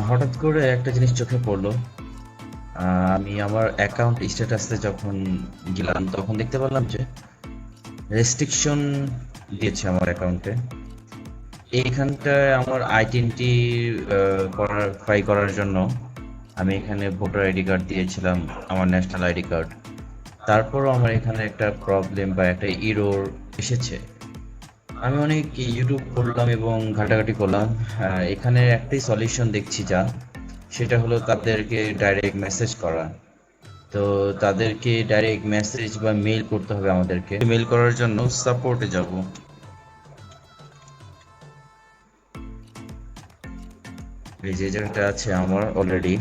হঠাৎ করে একটা জিনিস চোখে পড়লো। আমি আমার অ্যাকাউন্ট স্ট্যাটাসে যখন গেলাম তখন দেখতে পেলাম যে রেস্ট্রিকশন দিয়েছে আমার অ্যাকাউন্টে। এইখানটায় আমার আইডেন্টি ট্রাই করার জন্য আমি এখানে ভোটার আইডি কার্ড দিয়েছিলাম, আমার ন্যাশনাল আইডি কার্ড। তারপরও আমার এখানে একটা প্রবলেম বা একটা ইরোর এসেছে। আমি অনেক ইউটিউব করলাম এবং ঘাটাঘাটি করলাম। এখানে একটাই সলিউশন দেখছি, যা সেটা হলো তাদেরকে ডাইরেক্ট মেসেজ করা। তো তাদেরকে ডাইরেক্ট মেসেজ বা মেইল করতে হবে আমাদেরকে। মেইল করার জন্য সাপোর্টে যাব। এই যে জায়গাটা আছে আমার অলরেডি,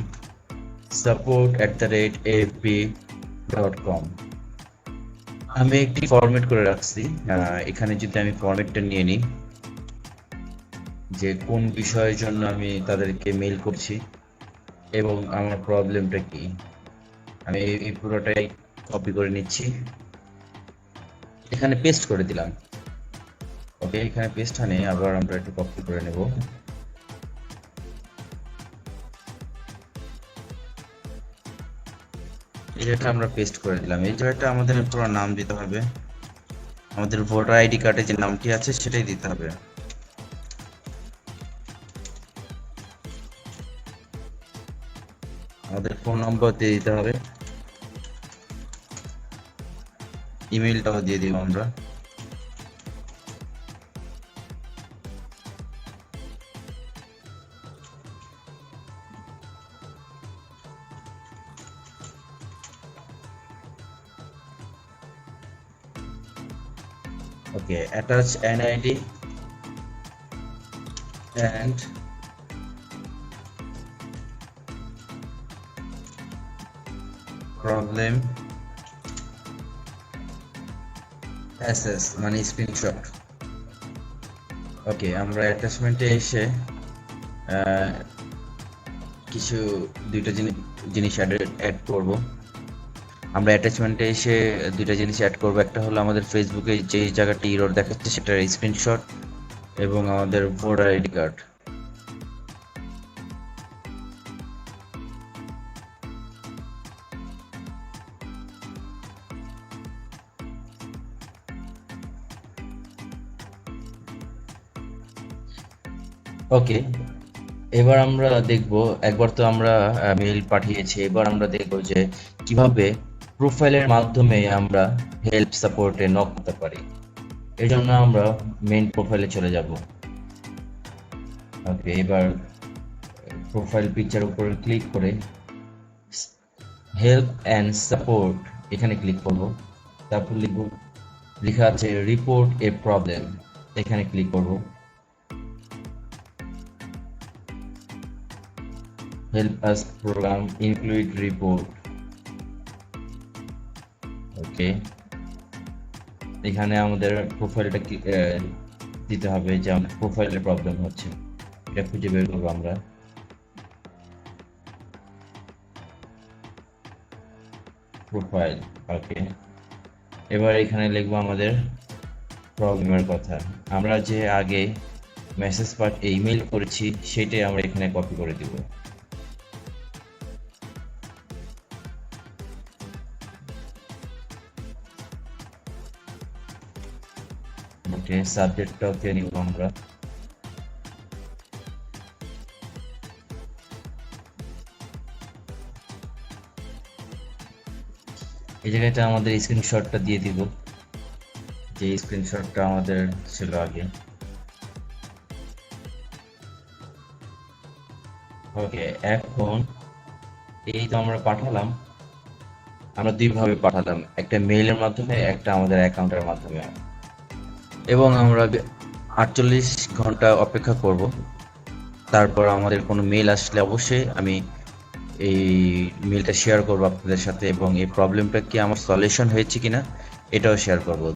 support@fb.com। আমি একটি ফরম্যাট করে রাখছি। এখানে যদি আমি ফরম্যাটটা নিয়ে নিই, যে কোন বিষয়ের জন্য আমি তাদেরকে মেইল করছি এবং আমার প্রবলেমটা কি, আমি এই পুরোটাই কপি করে নিচ্ছি, এখানে পেস্ট করে দিলাম। ওকে, এখানে পেস্ট হয়নি, আবার আমরা একটু কপি করে নেব। এই জায়গাটা আমরা পেস্ট করে দিলাম। এই জায়গাটা আমাদের পুরো নাম দিতে হবে, আমাদের ভোটার আইডি কার্ডে যে নামটি আছে সেটাই দিতে হবে। আমাদের ফোন নম্বর দিয়ে দিতে হবে, ইমেলটাও দিয়ে দিব আমরা। Okay, attach NID and problem assess মানে স্ক্রিনশট। ওকে, আমরা অ্যাটাচমেন্টে এসে আহ, কিছু দুইটা জিনিস অ্যাড করব। আমরা অ্যাটাচমেন্টে এসে দুইটা জিনিস অ্যাড করব, একটা হলো আমাদের ফেসবুকে যে জায়গাটি ইরর দেখাচ্ছে সেটার স্ক্রিনশট এবং আমাদের ভোটার আইডি কার্ড। ওকে, এবার আমরা দেখব, একবার তো আমরা মেইল পাঠিয়েছি, এবার আমরা দেখব যে কিভাবে প্রোফাইলের মাধ্যমে আমরা হেল্প সাপোর্টে নক করতে পারি। এর জন্য আমরা মেইন প্রোফাইলে চলে যাব। ওকে, এবার প্রোফাইল পিকচার উপরে ক্লিক করে হেল্প অ্যান্ড সাপোর্ট এখানে ক্লিক করব। তারপর লিখব, লেখা আছে রিপোর্ট এ প্রবলেম, এখানে ক্লিক করব। Help us program include report. Okay, এখানে আমাদের প্রোফাইলটা দিতে হবে, যে আমাদের প্রোফাইলের প্রবলেম হচ্ছে, এটা খুঁজে বের করবো আমরা। প্রোফাইল, ওকে, এবার এখানে লিখবো আমাদের প্রবলেমের কথা। আমরা যে আগে মেসেজ ইমেল করেছি সেটাই আমরা এখানে কপি করে দিব। ওকে, সাবজেক্টটাও দিয়ে নিব আমরা। এই জায়গাটা আমাদের স্ক্রিনশটটা দিয়ে দিব, যে স্ক্রিনশটটা আমাদের ছিল আগে। ওকে, এখন এই তো আমরা পাঠালাম, আমরা দুইভাবে পাঠালাম, একটা মেইলের মাধ্যমে, একটা আমাদের অ্যাকাউন্টের মাধ্যমে। এবং আমরা 48 ঘন্টা অপেক্ষা করব। তারপর আমাদের কোনো মেইল আসলে অবশ্যই আমি এই মেইলটা শেয়ার করবো আপনাদের সাথে, এবং এই প্রবলেমটা কি আমার সলিউশন হয়েছে কিনা এটাও শেয়ার করব।